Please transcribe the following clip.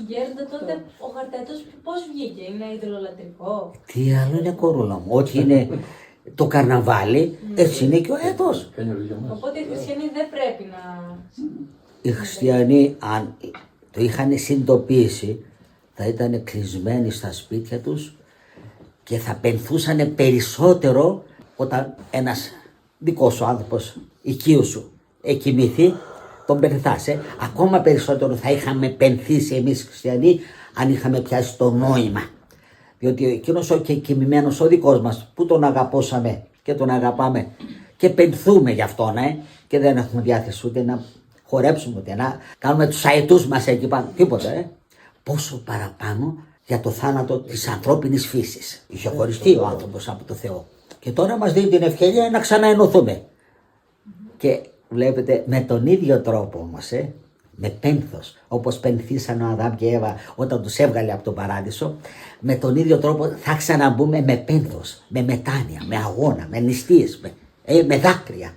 Γέροντα, τότε ο χαρταετός πώς βγήκε, είναι ειδωλολατρικό? Τι άλλο είναι, κορούλα μου, ό,τι είναι το καρναβάλι, έτσι είναι και ο έτος. Οπότε οι χριστιανοί δεν πρέπει να... Οι χριστιανοί, αν το είχαν συνειδητοποιήσει, θα ήταν κλεισμένοι στα σπίτια τους και θα πενθούσαν περισσότερο όταν ένας δικός σου άνθρωπος, οικείος σου, εκοιμηθεί, τον πενθάς. Ακόμα περισσότερο θα είχαμε πενθήσει εμείς οι χριστιανοί αν είχαμε πιάσει το νόημα. Διότι εκείνος ο κοιμημένος ο δικός μας που τον αγαπούσαμε και τον αγαπάμε και πενθούμε γι' αυτόν και δεν έχουμε διάθεση ούτε να χορέψουμε ούτε να κάνουμε τους αετούς μας εκεί πάνω, τίποτα. Πόσο παραπάνω για το θάνατο της ανθρώπινης φύσης. Είχε χωριστεί ο άνθρωπος από το Θεό. Και τώρα μας δίνει την ευκαιρία να ξαναενωθούμε. Και βλέπετε με τον ίδιο τρόπο όμως, με πένθος, όπως πενθήσαν ο Αδάμ και η Εύα όταν τους έβγαλε από τον παράδεισο, με τον ίδιο τρόπο θα ξαναμπούμε με πένθος, με μετάνοια, με αγώνα, με νηστείες, με δάκρυα.